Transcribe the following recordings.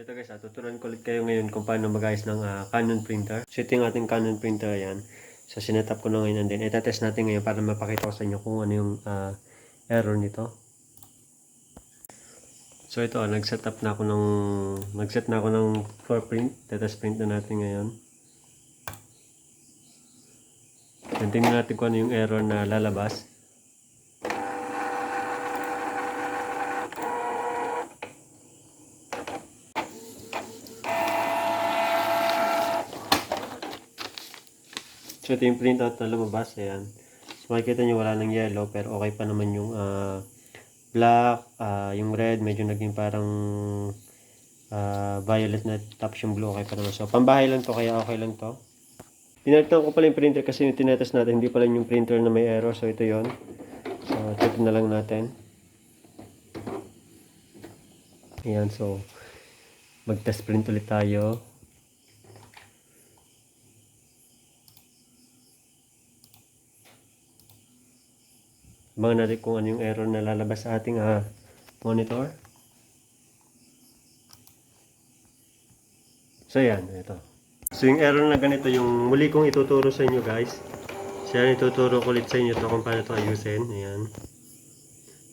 So ito guys, tuturuan ko ulit kayo ngayon kung paano mag-ayos ng Canon printer. So ito yung ating Canon printer yan. So sinetup ko na ngayon and then itatest natin ngayon para mapakita ko sa inyo kung ano yung error nito. So ito, nag-set na ako ng for print. Tetest print na natin ngayon. And tingnan natin kung ano yung error na lalabas. So ito yung printout na lumabas, ayan. So makikita nyo wala ng yellow pero okay pa naman yung black, yung red medyo naging parang violet na, tapos yung blue okay pa naman. So pambahay lang to kaya okay lang to. Pinalitan ko pala yung printer kasi yung tinetest natin hindi pala yung printer na may error, so ito yon. So check na lang natin. Ayan, so mag-test print ulit tayo. Abangan natin kung ano yung error na lalabas sa ating monitor. So yan, ito. So yung error na ganito yung muli kong ituturo sa inyo guys. So yan, ituturo ko ulit sa inyo ito kung paano ito ayusin. Ayan.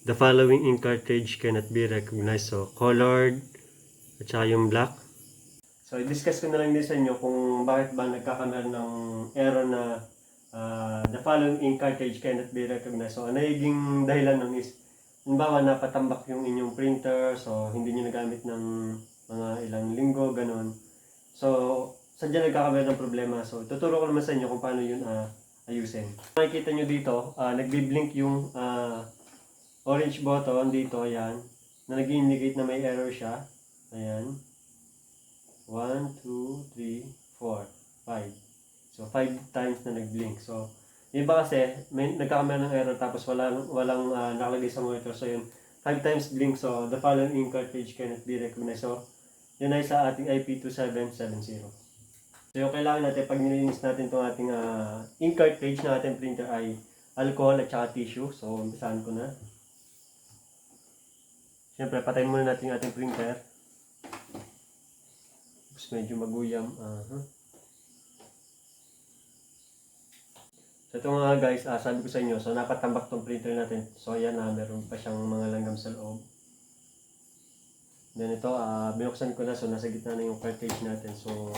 The following ink cartridge cannot be recognized. So colored at saka yung black. So i-discuss ko na lang din sa inyo kung bakit ba nagkakaroon ng error na the following ink cartridge cannot be recognized. So, ang nagiging dahilan nun is, halimbawa napatambak yung inyong printer, so hindi nyo nagamit ng mga ilang linggo, ganun. So, sadya nagkakaroon ng problema. So, tuturo ko naman sa inyo kung paano yun ayusin. Makikita nyo dito, nagbi-blink yung orange button dito, ayan, na nag-indicate na may error siya. Ayan. 1, 2, 3, 4, 5. So 5 times na nag-blink. So iba kasi may nagkakaroon ng error tapos walang nakalagay sa monitor. So yun, 5 times blink. So the following ink cartridge cannot be recognized. So yun ay sa ating IP2770. So yung kailangan natin pag nilinis natin itong ating ink cartridge na ating printer ay alcohol at saka tissue. So umpisahan ko na. Siyempre patayin muna natin yung ating printer. Tapos medyo maguyam. So ito nga guys, sabi ko sa inyo, so napatambak tong printer natin. So ayan meron pa siyang mga langgam sa loob. Then ito, binuksan ko na, so nasa gitna na yung cartridge natin. So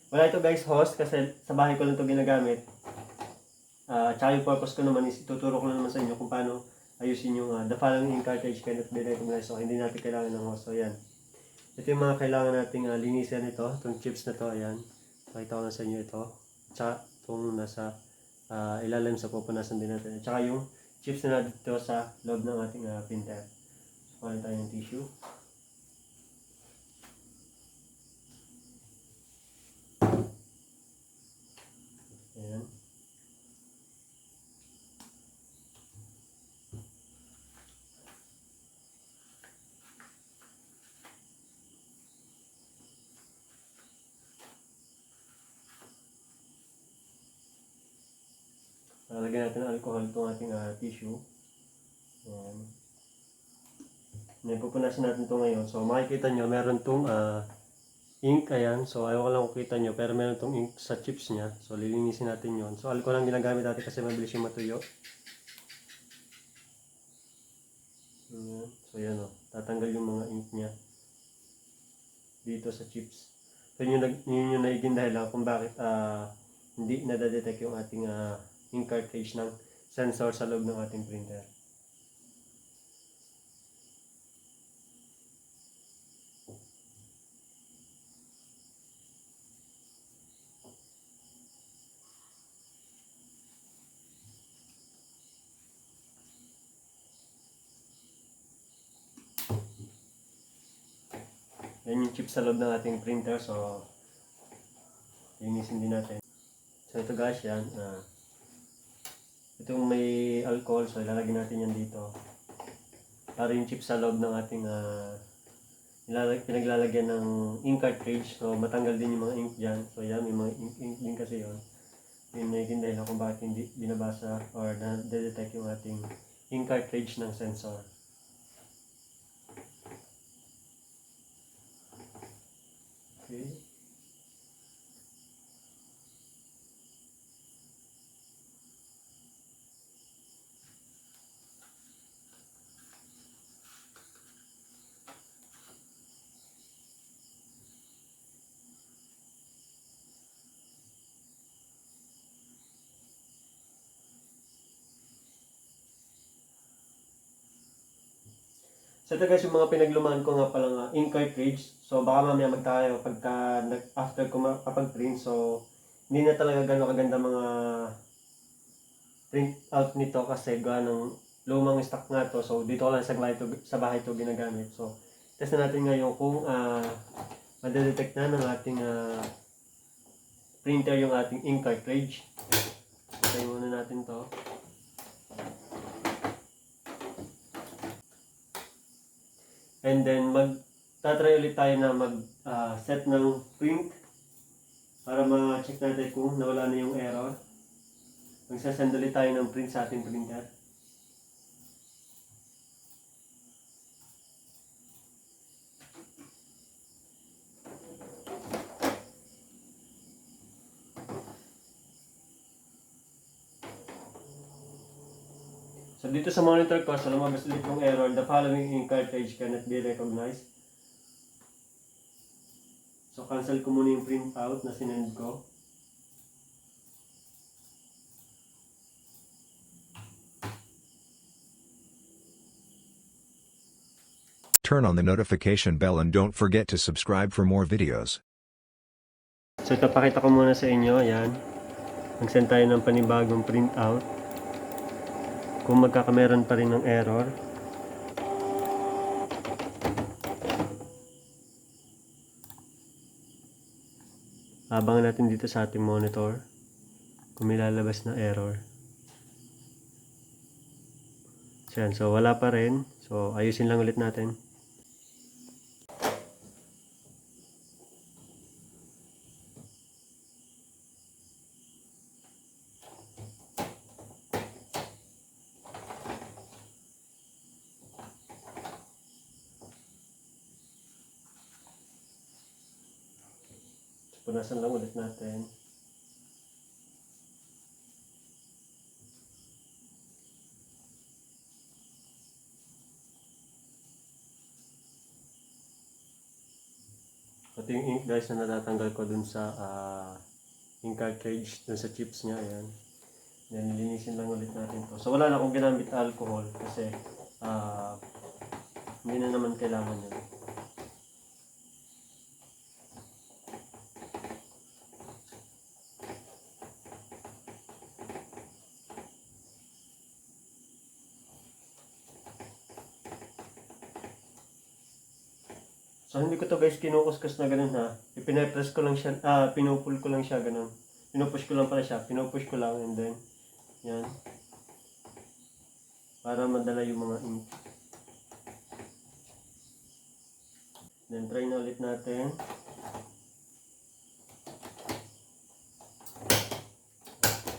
wala ito guys host kasi sa bahay ko lang ito ginagamit. Tsaka yung purpose ko naman is ituturo ko naman sa inyo kung paano ayusin yung the following ink cartridge cannot be recognized. So hindi natin kailangan ng host. So ayan. Ito yung mga kailangan nating linisin ito, itong chips na to, ayan. Pakita ko na sa inyo ito. Tsaka itong nasa ilalim sa pupunasan din natin. At saka yung chips na dito sa loob ng ating printer. So, kunin tayo ng tissue. Ayan. Lagyan natin ng alcohol itong ating tissue. Ayan. Pupunasan natin ito ngayon. So makikita nyo, meron itong ink. Ayan. So ayaw ko lang kung kita nyo, pero meron itong ink sa chips niya. So lilinisin natin yon. So alcohol ang ginagamit natin kasi mabilis yung matuyo. Ayan. So yan o. Tatanggal yung mga ink niya dito sa chips. So yun yung nagiging dahilan kung bakit hindi nadadetect yung ating ink cartridge ng sensor sa loob ng ating printer. Yan yung chip sa loob ng ating printer, so linisin din natin. So ito guys, yan. Itong may alcohol, so ilalagay natin yan dito. Para yung chip sa loob ng ating pinaglalagyan ng ink cartridge, so matanggal din yung mga ink dyan. So yan, may mga ink din kasi yun. Yun na yung dahilan kung bakit hindi binabasa or na-detect yung ating ink cartridge ng sensor. Okay. So ito guys, yung mga pinaglumaan ko nga pala ink cartridge. So baka mamaya magtayo pagka after ko makapag-print. So hindi na talaga gano'ng kaganda mga print out nito kasi gawa ng lumang stock nga to. So dito ko lang sa bahay to ginagamit. So test na natin ngayon kung madedetect na ng ating printer yung ating ink cartridge. Tayo muna natin to. And then magtatry ulit tayo na mag-set ng print para ma-check natin kung nawala na yung error. Magsasend ulit tayo ng print sa ating printer. So dito sa monitor ko, so lumabas ulit yung error, the following ink cartridge cannot be recognized. So cancel ko muna yung print out na sinend ko. Turn on the notification bell and don't forget to subscribe for more videos. So ito, pakita ko muna sa inyo, ayan. Mag-send tayo ng panibagong print out. Kung magkakameron pa rin ng error. Abangan natin dito sa ating monitor kung may lalabas na error. So, yan. So wala pa rin. So ayusin lang ulit natin. Punasan lang ulit natin. Ito yung ink guys na natatanggal ko dun sa ink cartridge, dun sa chips niya. Ayan. Then linisin lang ulit natin to. So wala na akong ginamit alcohol kasi hindi na naman kailangan yun. So hindi ko to guys kinukuskus na ganun ha. Ipine-press ko lang siya, pinupull ko lang siya ganun. Pinupush ko lang pala siya, pinupush ko lang and then yan. Para madala yung mga ink. Then try na ulit natin.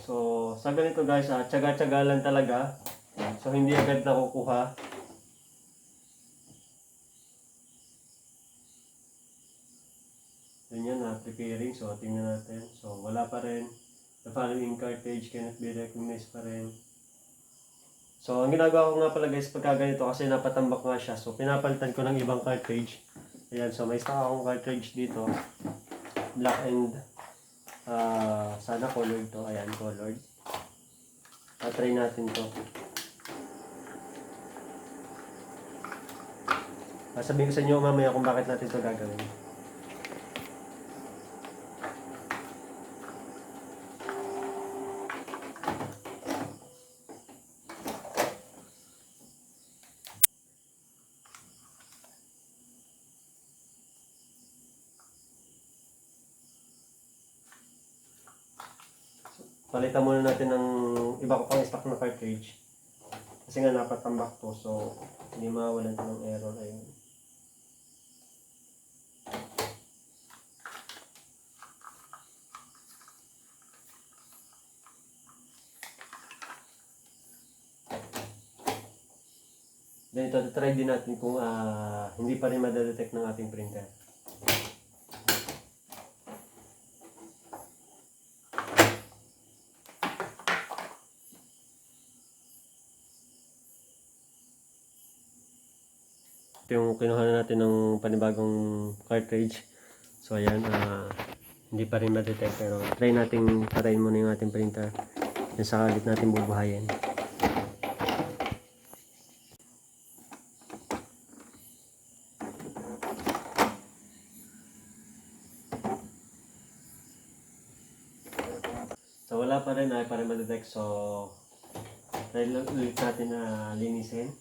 So sa ganito guys tiyaga-tiyaga lang talaga. So hindi agad nakukuha. Yun yan preparing. So tingnan natin. So wala pa rin. The following cartridge cannot be recognized pa rin. So ang ginagawa ko nga pala guys pagka ganito kasi napatambak nga siya. So pinapalitan ko ng ibang cartridge. Ayan. So may stock akong cartridge dito. Black and sana colored to. Ayan, colored. Try natin to. Sabihin ko sa inyo mamaya kung bakit natin to gagawin. Palitan muna natin ng iba ko pang stock na cartridge. Kasi nga napatambak to. So, hindi mawalan ito ng error. Ayun. Then ito, try din natin kung hindi pa rin madedetect ng ating printer. ito yung kinuha na natin ng panibagong cartridge. So ayan, hindi pa rin ma-detect pero try nating patayin muna yung ating printer. Yan saka ulit natin bubuhayin. So wala pa rin, ay pa rin ma-detect. So try ulit natin na linisin.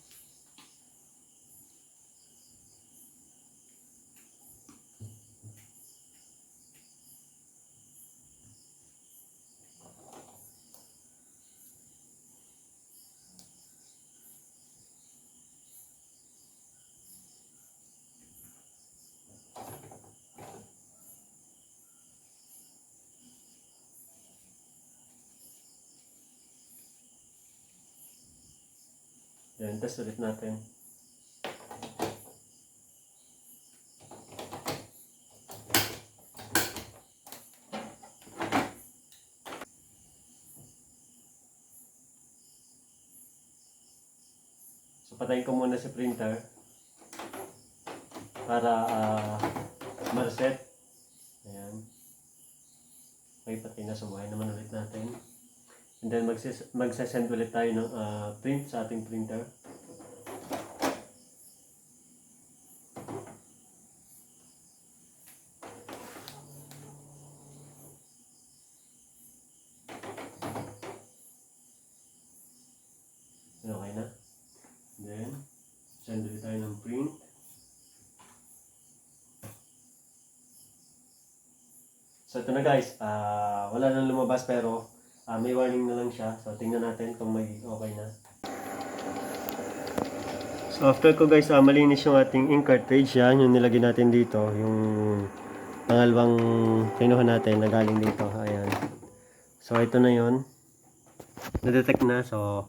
Then test ulit natin. So patayin ko muna si printer para ma-reset. Ayan. Okay, patay na. Subuhay naman ulit natin. And then magsasend ulit tayo ng print sa ating printer. Okay na. And then send ulit tayo ng print. So ito na guys, wala nang lumabas pero may warning na lang siya. So tingnan natin kung magiging okay na. So after ko guys, malinis yung ating ink cartridge. Yan, yung nilagay natin dito. Yung pangalawang kinuha natin na galing dito. Ayan. So ito na yun. Na-detect na. So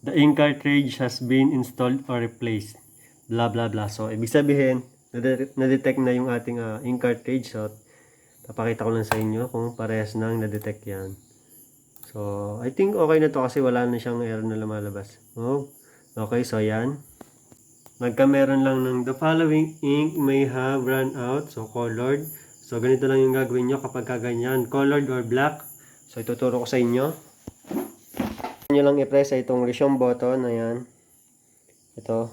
the ink cartridge has been installed or replaced. Blah blah blah. So ibig sabihin, na-detect na yung ating ink cartridge. So papakita ko lang sa inyo kung parehas nang na-detect yan. So, I think okay na to kasi wala na siyang error na lumalabas. Oh, okay, so yan. Meron lang ng the following ink may have run out. So, colored. So, ganito lang yung gagawin nyo kapag kaganyan. Colored or black. So, ituturo ko sa inyo. Nyo lang i-press itong resume button. Ayan. Ito.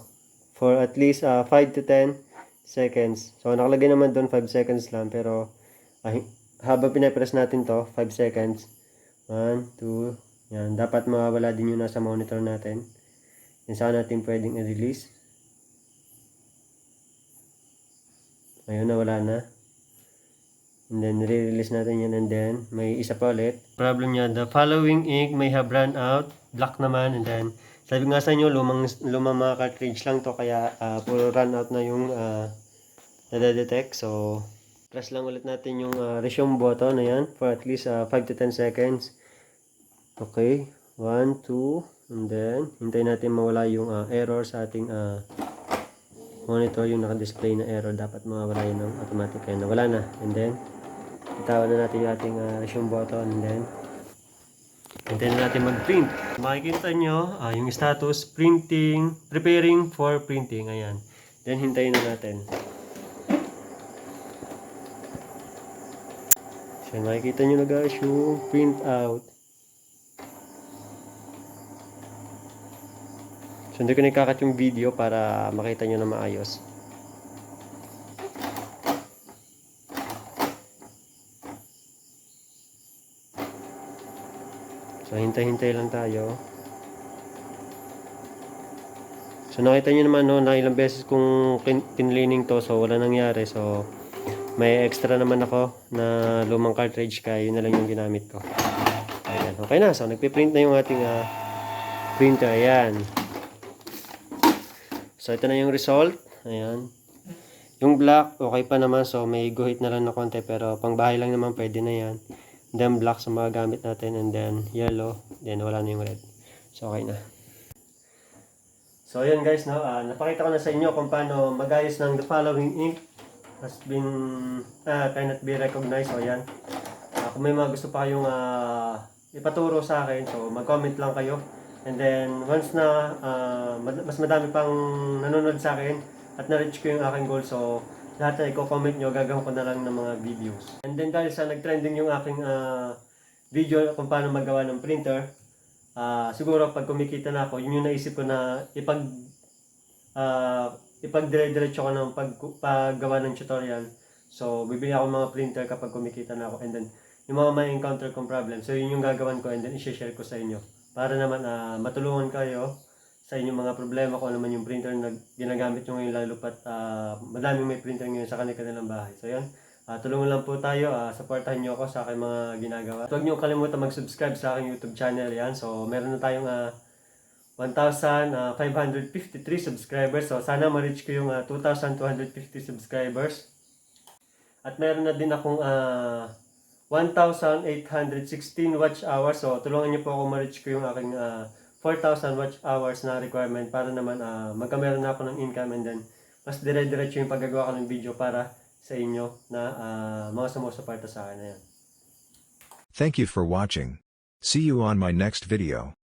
For at least 5 to 10 seconds. So, nakalagay naman doon 5 seconds lang. Pero, habang pinapress natin to 5 seconds. 1, 2, yan. Dapat mawawala din yung nasa monitor natin. Yan saan natin pwedeng i-release. Ayun, nawala na. And then, re-release natin yan. And then, may isa pa ulit. Problem niya, the following ink may have run out. Black naman. And then, sabi nga sa inyo, lumang mga cartridge lang to. Kaya, puro run out na yung nadedetect. So, press lang ulit natin yung resume button. Ayan, for at least 5 to 10 seconds. Okay, 1, 2, and then hintayin natin mawala yung error sa ating monitor, yung naka-display na error. Dapat mawala yun ng automatic. Kaya nawala na. And then, itawan na natin yung ating resume button. And then, hintayin na natin mag-print. Makikita nyo yung status, printing, preparing for printing. Ayan. Then, hintayin na natin. So, makikita nyo na guys yung print out. So, hindi ko nikakat yung video para makita nyo na maayos. So, hintay-hintay lang tayo. So, nakita nyo naman no, na ilang beses kung pinlining to. So, wala nangyari. So, may extra naman ako na lumang cartridge kaya yun na lang yung ginamit ko. Ayan. Okay na. So, nagpiprint na yung ating printer. Ayan. So, ito na yung result. Ayan. Yung black, okay pa naman. So, may guhit na lang na konti. Pero, pang bahay lang naman, pwede na yan. Then, black sa mga gamit natin. And then, yellow. Then, wala na yung red. So, okay na. So, ayan guys. No? Napakita ko na sa inyo kung paano mag-ayos ng the following ink has been cannot be recognized. So, ayan. Kung may mga gusto pa kayong ipaturo sa akin, so, mag-comment lang kayo. And then, once na mas madami pang nanonood sa akin, at na-reach ko yung aking goal. So, lahat na i-comment nyo, gagawin ko na lang ng mga videos. And then dahil sa nag-trending yung aking video kung paano magawa ng printer, siguro pag kumikita na ako, yun yung naisip ko na ipagdire-diretso ko ng paggawa ng tutorial. So, bibili ako ng mga printer kapag kumikita na ako. And then, yung mga may encounter kong problem. So, yun yung gagawin ko and then i-share ko sa inyo. Para naman matulungan kayo sa inyong mga problema kung ano man yung printer na ginagamit nyo ngayon, lalo pat madaming may printer ngayon sa kanilang bahay. So, yun. Tulungan lang po tayo. Supportahan nyo ako sa aking mga ginagawa. Huwag nyo kalimutan mag-subscribe sa aking YouTube channel. Yan. So, meron na tayong 1,553 subscribers. So, sana ma-reach ko yung 2,250 subscribers. At meron na din akong 1,816 watch hours. So, tulungan niyo po ako ma-reach ko yung aking 4,000 watch hours na requirement para naman magkameron na ako ng income and then mas dire-diretso yung paggagawa ko ng video para sa inyo na mga sumusuporta sa akin na yan. Thank you for watching. See you on my next video.